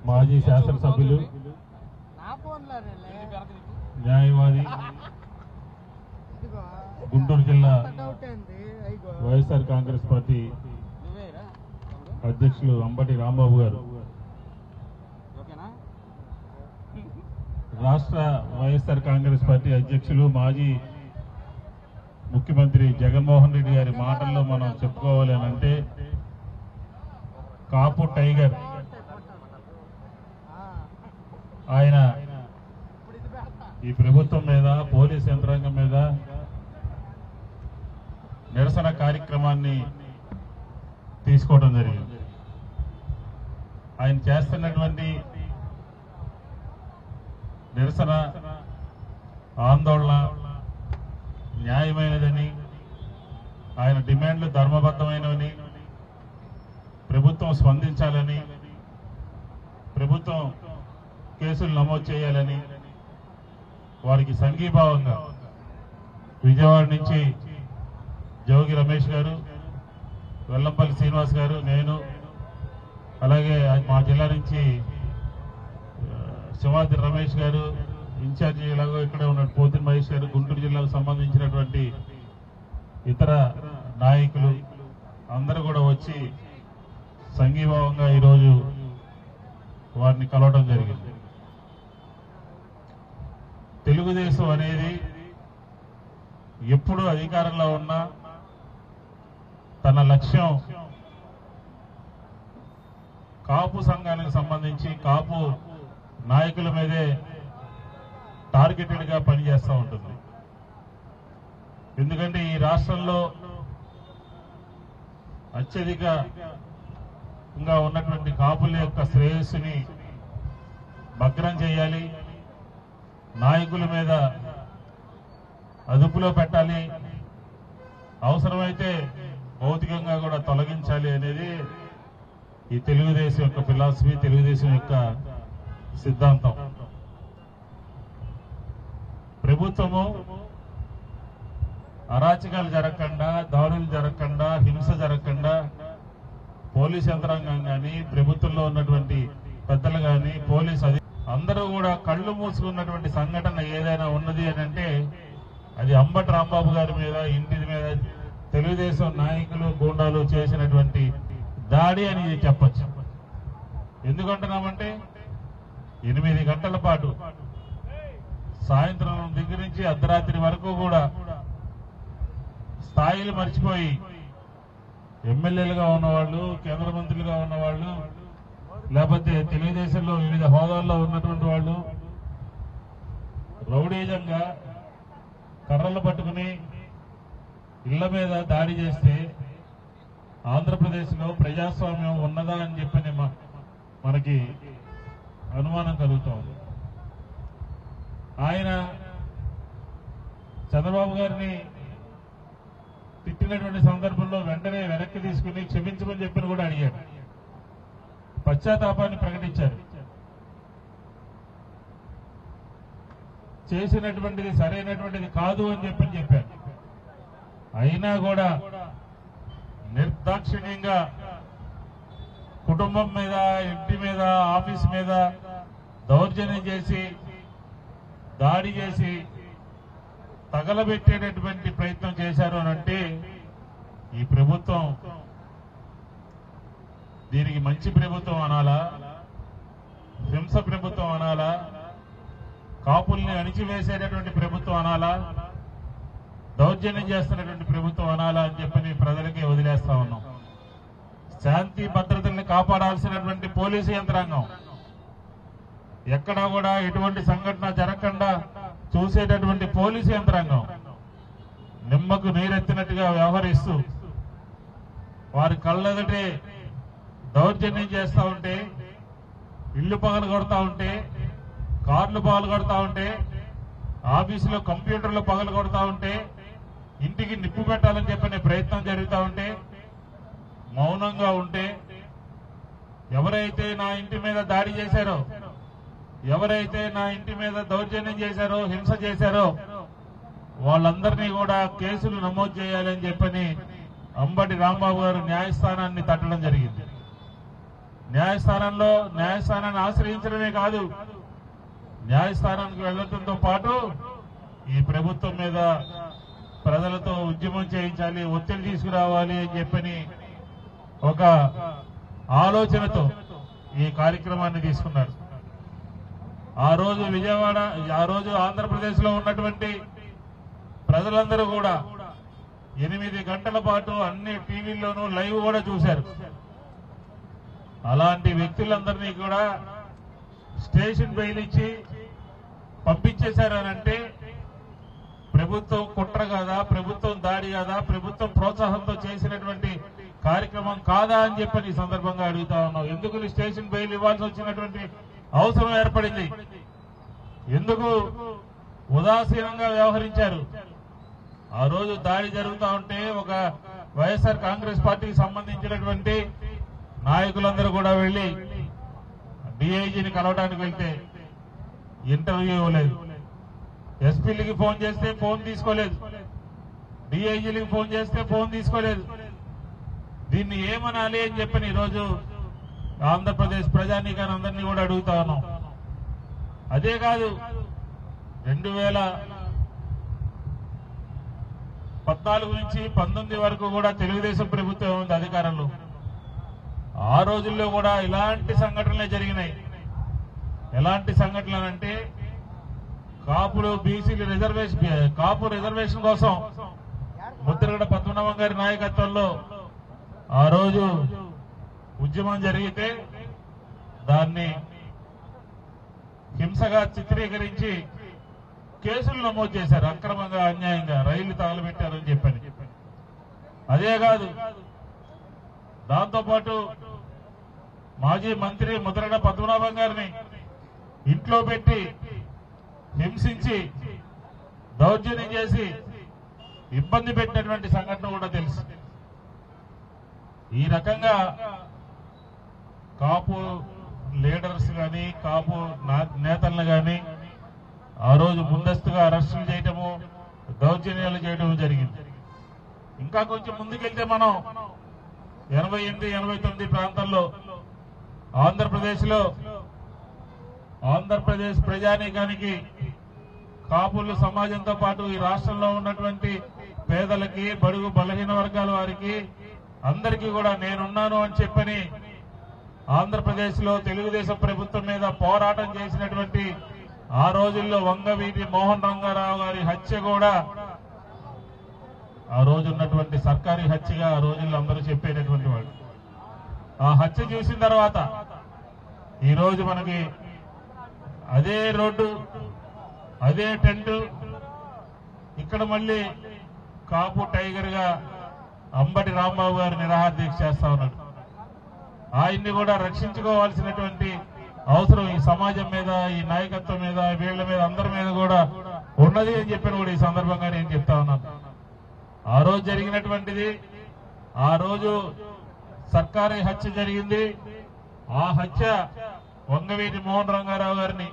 మాజీ శాసనసభ్యులు, న్యాయవాది, గుంటూరు జిల్లా వైఎస్ఆర్ కాంగ్రెస్ పార్టీ అధ్యక్షులు అంబటి రాంబాబు గారు, రాష్ట్ర వైఎస్ఆర్ కాంగ్రెస్ పార్టీ అధ్యక్షులు మాజీ ముఖ్యమంత్రి జగన్మోహన్ రెడ్డి గారి మాటల్లో మనం చెప్పుకోవాలి అని అంటే కాపు టైగర్ ఆయన ఈ ప్రభుత్వం మీద, పోలీస్ యంత్రాంగం మీద నిరసన కార్యక్రమాన్ని తీసుకోవడం జరిగింది. ఆయన చేస్తున్నటువంటి నిరసన, ఆందోళన న్యాయమైనదని, ఆయన డిమాండ్లు ధర్మబద్ధమైనవని, ప్రభుత్వం స్పందించాలని, ప్రభుత్వం కేసులు నమోదు చేయాలని వారికి సంఘీభావంగా విజయవాడ నుంచి జోగి రమేష్ గారు, వెల్లంపల్లి శ్రీనివాస్ గారు, నేను, అలాగే మా జిల్లా నుంచి సింహాద్రి రమేష్ గారు, ఇన్ఛార్జి ఇలాగో ఇక్కడే ఉన్నాడు పోతిన మహేష్ గారు, గుంటూరు జిల్లాకు సంబంధించినటువంటి ఇతర నాయకులు అందరూ కూడా వచ్చి సంఘీభావంగా ఈరోజు వారిని కలవడం జరిగింది. తెలుగుదేశం అనేది ఎప్పుడు అధికారంలో ఉన్నా తన లక్ష్యం కాపు సంఘానికి సంబంధించి కాపు నాయకుల మీదే టార్గెటెడ్ గా పనిచేస్తూ ఉంటుంది. ఎందుకంటే ఈ రాష్ట్రంలో అత్యధికంగా ఉన్నటువంటి కాపుల యొక్క శ్రేయస్సుని భగ్నం చేయాలి, నాయకుల మీద అదుపులో పెట్టాలి, అవసరమైతే భౌతికంగా కూడా తొలగించాలి అనేది ఈ తెలుగుదేశం యొక్క ఫిలాసఫీ, తెలుగుదేశం యొక్క సిద్ధాంతం. ప్రభుత్వము అరాచకాలు జరగకుండా, దాడులు జరగకుండా, హింస జరగకుండా పోలీస్ యంత్రాంగం కానీ, ప్రభుత్వంలో ఉన్నటువంటి పెద్దలు కానీ, పోలీస్ అందరూ కూడా కళ్ళు మూసుకున్నటువంటి సంఘటన ఏదైనా ఉన్నది అని అంటే అది అంబటి రాంబాబు గారి మీద, ఇంటి మీద తెలుగుదేశం నాయకులు, గూండాలు చేసినటువంటి దాడి అని చెప్పచ్చు. ఎందుకంటున్నామంటే 8 గంటల పాటు సాయంత్రం దగ్గర నుంచి అర్ధరాత్రి వరకు కూడా స్థాయిలు మర్చిపోయి ఎమ్మెల్యేలుగా ఉన్నవాళ్ళు, కేంద్ర మంత్రులుగా ఉన్నవాళ్ళు, లేకపోతే తెలుగుదేశంలో వివిధ హోదాల్లో ఉన్నటువంటి వాళ్ళు రౌడీజంగా కర్రలు పట్టుకుని ఇళ్ల మీద దాడి చేస్తే ఆంధ్రప్రదేశ్లో ప్రజాస్వామ్యం ఉన్నదా అని చెప్పని మనకి అనుమానం కలుగుతోంది. ఆయన చంద్రబాబు గారిని తిట్టినటువంటి సందర్భంలో వెంటనే వెనక్కి తీసుకుని క్షమించమని చెప్పని కూడా అడిగారు, పశ్చాత్తాపాన్ని ప్రకటించారు. చేసినటువంటిది సరైనటువంటిది కాదు అని చెప్పారు. అయినా కూడా నిర్దాక్షిణ్యంగా కుటుంబం మీద, ఇంటి మీద, ఆఫీస్ మీద దౌర్జన్యం చేసి, దాడి చేసి తగలబెట్టేటటువంటి ప్రయత్నం చేశారు అనంటే ఈ ప్రభుత్వం దీనికి మంచి ప్రభుత్వం అనాలా, హింస ప్రభుత్వం అనాలా, కాపుల్ని అణిచివేసేటటువంటి ప్రభుత్వం అనాలా, దౌర్జన్యం చేస్తున్నటువంటి ప్రభుత్వం అనాలా అని చెప్పని ప్రజలకి వదిలేస్తా ఉన్నాం. శాంతి భద్రతల్ని కాపాడాల్సినటువంటి పోలీసు యంత్రాంగం ఎక్కడా కూడా ఎటువంటి సంఘటన జరగకుండా చూసేటటువంటి పోలీసు యంత్రాంగం నిమ్మకు నీరెత్తినట్టుగా వ్యవహరిస్తూ వారి కళ్ళెదుటే దౌర్జన్యం చేస్తూ ఉంటే, ఇళ్లు పగలు కొడతా ఉంటే, కార్లు పగలు కొడతా ఉంటే, ఆఫీసులో కంప్యూటర్లు పగలు కొడతా ఉంటే, ఇంటికి నిప్పు పెట్టాలని చెప్పనే ప్రయత్నం జరుగుతూ ఉంటే మౌనంగా ఉంటే, ఎవరైతే నా ఇంటి మీద దాడి చేశారో, ఎవరైతే నా ఇంటి మీద దౌర్జన్యం చేశారో, హింస చేశారో వాళ్ళందరినీ కూడా కేసులు నమోదు చేయాలని చెప్పని అంబటి రాంబాబు గారు న్యాయస్థానాన్ని తట్టడం జరిగింది. న్యాయస్థానాన్ని ఆశ్రయించడమే కాదు, న్యాయస్థానానికి వెళ్లడంతో పాటు ఈ ప్రభుత్వం మీద ప్రజలతో ఉద్యమం చేయించాలి, ఒత్తిడి తీసుకురావాలి అని చెప్పని ఒక ఆలోచనతో ఈ కార్యక్రమాన్ని తీసుకున్నారు. ఆ రోజు ఆంధ్రప్రదేశ్ లో ఉన్నటువంటి ప్రజలందరూ కూడా 8 గంటల పాటు అన్ని టీవీల్లోనూ లైవ్ కూడా చూశారు. అలాంటి వ్యక్తులందరినీ కూడా స్టేషన్ బెయిల్ ఇచ్చి పంపించేశారనంటే ప్రభుత్వం కుట్ర కాదా, ప్రభుత్వం దాడి కాదా, ప్రభుత్వం ప్రోత్సాహంతో చేసినటువంటి కార్యక్రమం కాదా అని చెప్పని ఈ సందర్భంగా అడుగుతా ఉన్నాం. ఎందుకు స్టేషన్ బెయిల్ ఇవ్వాల్సి వచ్చినటువంటి అవసరం ఏర్పడింది? ఎందుకు ఉదాసీనంగా వ్యవహరించారు? ఆ రోజు దాడి జరుగుతూ ఉంటే ఒక వైఎస్ఆర్ కాంగ్రెస్ పార్టీకి సంబంధించినటువంటి నాయకులందరూ కూడా వెళ్లి డీఐజీని కలవడానికి వెళ్తే ఇంటర్వ్యూ ఇవ్వలేదు, ఎస్పీలకి ఫోన్ చేస్తే ఫోన్ తీసుకోలేదు, డీఐజీలకి ఫోన్ చేస్తే ఫోన్ తీసుకోలేదు. దీన్ని ఏమనాలి అని చెప్పని ఈరోజు ఆంధ్రప్రదేశ్ ప్రజానీకాన్ని అందరినీ కూడా అడుగుతా ఉన్నాం. అదే కాదు, 2014 నుంచి 19 వరకు కూడా తెలుగుదేశం ప్రభుత్వం ఉంది అధికారంలో. ఆ రోజుల్లో కూడా ఇలాంటి సంఘటనలే జరిగినాయి. ఎలాంటి సంఘటనలు అంటే కాపులు బీసీలు కాపు రిజర్వేషన్ కోసం ముద్రగడ పద్మనాభం గారి నాయకత్వంలో ఆ రోజు ఉద్యమం జరిగితే దాన్ని హింసగా చిత్రీకరించి కేసులు నమోదు చేశారు. అక్రమంగా అన్యాయంగా రైళ్లు తగలబెట్టారని చెప్పని. అదే కాదు, దాంతోపాటు మాజీ మంత్రి ముద్రగడ పద్మనాభం గారిని ఇంట్లో పెట్టి హింసించి దౌర్జన్యం చేసి ఇబ్బంది పెట్టినటువంటి సంఘటన కూడా తెలుసు. ఈ రకంగా కాపు లీడర్స్ గాని కాపు నేతలను గాని ఆ రోజు ముందస్తుగా అరెస్టులు చేయటము, దౌర్జన్యాలు చేయడం జరిగింది. ఇంకా కొంచెం ముందుకెళ్తే మనం 88, 89 ప్రాంతాల్లో ఆంధ్రప్రదేశ్ ప్రజానీకానికి కాపులు సమాజంతో పాటు ఈ రాష్ట్రంలో ఉన్నటువంటి పేదలకి, బడుగు బలహీన వర్గాల వారికి అందరికీ కూడా నేనున్నాను అని చెప్పని ఆంధ్రప్రదేశ్ లో తెలుగుదేశం ప్రభుత్వం మీద పోరాటం చేసినటువంటి ఆ రోజుల్లో వంగవీటి మోహన్ రంగారావు గారి హత్య కూడా ఆ రోజు ఉన్నటువంటి సర్కారీ హత్యగా ఆ రోజుల్లో అందరూ చెప్పేటటువంటి వాడు. ఆ హత్య చూసిన తర్వాత ఈ రోజు మనకి అదే రోడ్డు, అదే టెంట్, ఇక్కడ మళ్ళీ కాపు టైగర్ గా అంబటి రాంబాబు గారు నిరాహార దీక్ష చేస్తా ఉన్నాడు. ఆయన్ని కూడా రక్షించుకోవాల్సినటువంటి అవసరం ఈ సమాజం మీద, ఈ నాయకత్వం మీద, వీళ్ల మీద, అందరి మీద కూడా ఉన్నది అని చెప్పిన కూడా ఈ సందర్భంగా నేను చెప్తా ఉన్నాను. ఆ రోజు జరిగినటువంటిది, ఆ రోజు సర్కారీ హత్య జరిగింది. ఆ హత్య వంగవీటి మోహన్ రంగారావు గారిని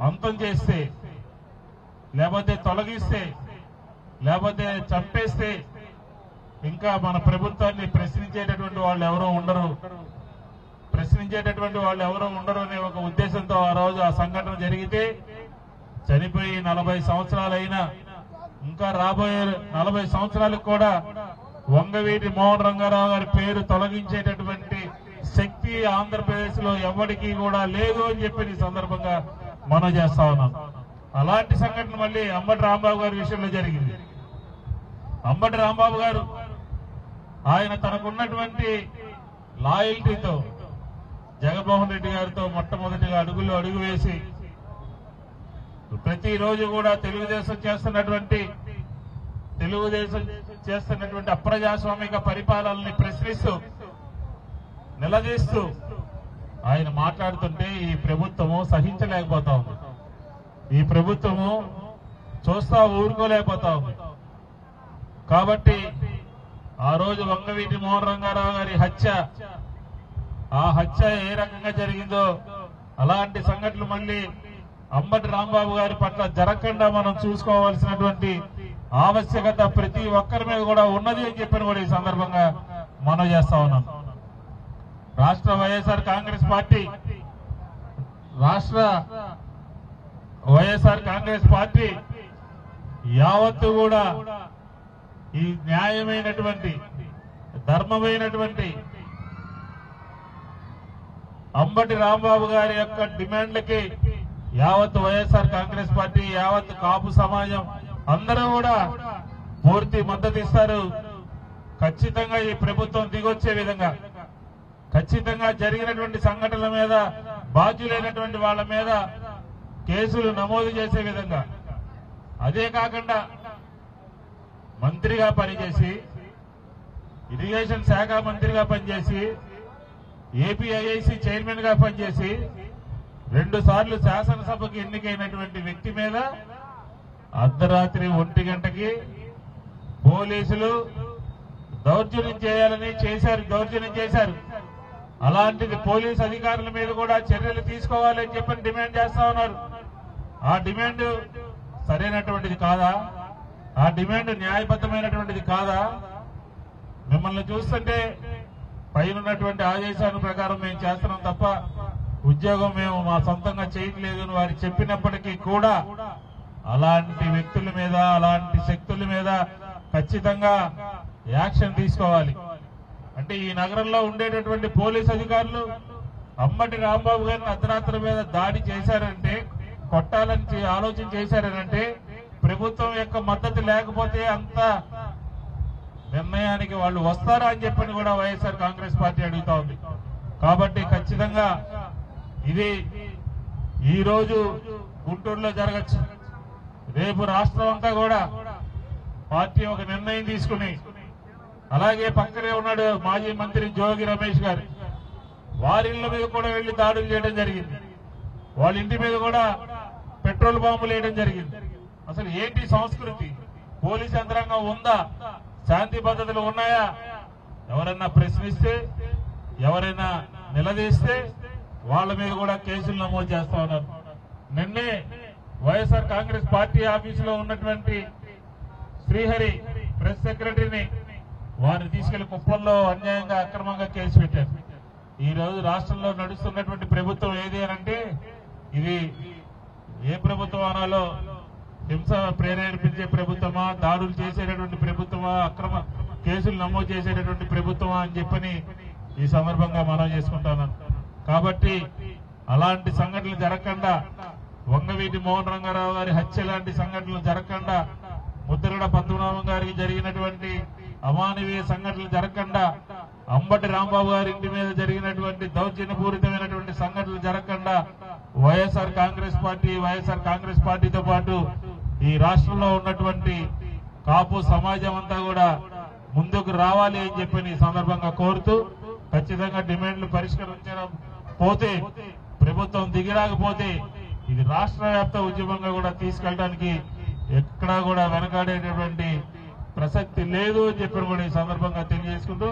అంతం చేస్తే, లేకపోతే తొలగిస్తే, లేకపోతే చంపేస్తే ఇంకా మన ప్రభుత్వాన్ని ప్రశ్నించేటటువంటి వాళ్ళు ఎవరో ఉండరు అనే ఒక ఉద్దేశంతో ఆ రోజు ఆ సంఘటన జరిగితే చనిపోయి 40 సంవత్సరాలైనా ఇంకా రాబోయే 40 సంవత్సరాలకు కూడా వంగవీటి మోహన్ రంగారావు గారి పేరు తొలగించేటటువంటి శక్తి ఆంధ్రప్రదేశ్ లో ఎవరికీ కూడా లేదు అని చెప్పి ఈ సందర్భంగా మనం చేస్తా ఉన్నాం. అలాంటి సంఘటన మళ్ళీ అంబటి రాంబాబు గారి విషయంలో జరిగింది. అంబటి రాంబాబు గారు ఆయన తనకున్నటువంటి లాయల్టీతో జగన్మోహన్ రెడ్డి గారితో మొట్టమొదటిగా అడుగు వేసి ప్రతిరోజు కూడా తెలుగుదేశం చేస్తున్నటువంటి అప్రజాస్వామిక పరిపాలనని ప్రశ్నిస్తూ నిలదీస్తూ ఆయన మాట్లాడుతుంటే ఈ ప్రభుత్వము సహించలేకపోతా ఉంది. ఈ ప్రభుత్వము చూస్తా ఊరుకోలేకపోతా ఉంది. కాబట్టి ఆ రోజు వంగవీటి మోహన్ రంగారావు గారి ఆ హత్య ఏ రకంగా జరిగిందో అలాంటి సంఘటనలు మళ్ళీ అంబటి రాంబాబు గారి పట్ల జరగకుండా మనం చూసుకోవాల్సినటువంటి ఆవశ్యకత ప్రతి ఒక్కరి మీద కూడా ఉన్నది అని చెప్పిన కూడా ఈ సందర్భంగా మనం చేస్తా ఉన్నాం. రాష్ట్ర వైఎస్ఆర్ కాంగ్రెస్ పార్టీ యావత్తు కూడా ఈ న్యాయమైనటువంటి ధర్మమైనటువంటి అంబటి రాంబాబు గారి యొక్క డిమాండ్లకి యావత్ వైఎస్ఆర్ కాంగ్రెస్ పార్టీ, యావత్ కాపు సమాజం అందరూ కూడా పూర్తి మద్దతు ఇస్తారు. ఖచ్చితంగా ఈ ప్రభుత్వం దిగొచ్చే విధంగా, ఖచ్చితంగా జరిగినటువంటి సంఘటనల మీద బాధ్యులైనటువంటి వాళ్ళ మీద కేసులు నమోదు చేసే విధంగా, అదే కాకుండా మంత్రిగా పనిచేసి, ఇరిగేషన్ శాఖ మంత్రిగా పనిచేసి, ఏపీఐఐసి చైర్మన్ గా పనిచేసి 2 సార్లు శాసనసభకు ఎన్నికైనటువంటి వ్యక్తి మీద అర్ధరాత్రి 1 గంటకి పోలీసులు దౌర్జన్యం చేశారు. అలాంటిది పోలీసు అధికారుల మీద కూడా చర్యలు తీసుకోవాలని చెప్పని డిమాండ్ చేస్తా ఉన్నారు. ఆ డిమాండ్ సరైనటువంటిది కాదా? ఆ డిమాండ్ న్యాయబద్ధమైనటువంటిది కాదా? మిమ్మల్ని చూస్తుంటే పైనటువంటి ఆదేశాల ప్రకారం మేము చేస్తున్నాం తప్ప ఉద్యోగం మేము మా సొంతంగా చేయట్లేదు అని వారు చెప్పినప్పటికీ కూడా అలాంటి వ్యక్తుల మీద, అలాంటి శక్తుల మీద ఖచ్చితంగా యాక్షన్ తీసుకోవాలి. అంటే ఈ నగరంలో ఉండేటటువంటి పోలీసు అధికారులు అంబటి రాంబాబు గారిని అర్ధరాత్రి మీద దాడి చేశారంటే, కొట్టాలని ఆలోచన చేశారనంటే ప్రభుత్వం యొక్క మద్దతు లేకపోతే అంత నిర్ణయానికి వాళ్ళు వస్తారా అని చెప్పని కూడా వైఎస్ఆర్ కాంగ్రెస్ పార్టీ అడుగుతా ఉంది. కాబట్టి ఖచ్చితంగా ఇది ఈ రోజు గుంటూరులో జరగచ్చు, రేపు రాష్ట్రం అంతా కూడా పార్టీ ఒక నిర్ణయం తీసుకుని, అలాగే పక్కనే ఉన్నాడు మాజీ మంత్రి జోగి రమేష్ గారు, వారి ఇళ్ల మీద కూడా వెళ్లి దాడులు చేయడం జరిగింది. వాళ్ళ ఇంటి మీద కూడా పెట్రోల్ బాంబులు వేయడం జరిగింది. అసలు ఏంటి సంస్కృతి? పోలీసు యంత్రాంగం ఉందా? శాంతి భద్రతలు ఉన్నాయా? ఎవరైనా ప్రశ్నిస్తే, ఎవరైనా నిలదీస్తే వాళ్ళ మీద కూడా కేసులు నమోదు చేస్తా ఉన్నారు. నిన్నే వైఎస్ఆర్ కాంగ్రెస్ పార్టీ ఆఫీసులో ఉన్నటువంటి శ్రీహరి ప్రెస్ సెక్రటరీని వారిని తీసుకెళ్లి కుప్పంలో అన్యాయంగా అక్రమంగా కేసు పెట్టారు. ఈ రోజు రాష్ట్రంలో నడుస్తున్నటువంటి ప్రభుత్వం ఏది అనంటే ఇది ఏ ప్రభుత్వం అనాలో, హింస ప్రేరేపించే ప్రభుత్వమా, దాడులు చేసేటటువంటి ప్రభుత్వమా, అక్రమ కేసులు నమోదు చేసేటటువంటి ప్రభుత్వమా అని చెప్పని ఈ సందర్భంగా మనం చేసుకుంటాను. కాబట్టి అలాంటి సంఘటనలు జరగకుండా, వంగవీటి మోహన్ రంగారావు గారి హత్య లాంటి సంఘటనలు జరగకుండా, ముద్రగడ పద్మనాభం గారికి జరిగినటువంటి అమానవీయ సంఘటనలు జరగకుండా, అంబటి రాంబాబు గారి ఇంటి మీద జరిగినటువంటి దౌర్జన్యపూరితమైనటువంటి సంఘటనలు జరగకుండా వైఎస్ఆర్ కాంగ్రెస్ పార్టీతో పాటు ఈ రాష్ట్రంలో ఉన్నటువంటి కాపు సమాజం అంతా కూడా ముందుకు రావాలి అని చెప్పి ఈ సందర్భంగా కోరుతూ, ఖచ్చితంగా డిమాండ్లు పరిష్కరించడం పోతే, ప్రభుత్వం దిగిరాకపోతే ఇది రాష్ట్ర వ్యాప్త ఉద్యమంగా కూడా తీసుకెళ్ళడానికి ఎక్కడా కూడా వెనకాడేటటువంటి ప్రసక్తి లేదు అని చెప్పి కూడా ఈ సందర్భంగా తెలియజేసుకుంటూ,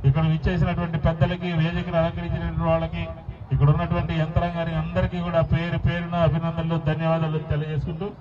ఇక్కడ విచ్చేసినటువంటి పెద్దలకి, వేదికను అలంకరించినటువంటి వాళ్ళకి, ఇక్కడ ఉన్నటువంటి యంత్రాంగానికి అందరికీ కూడా పేరున అభినందనలు, ధన్యవాదాలు తెలియజేసుకుంటూ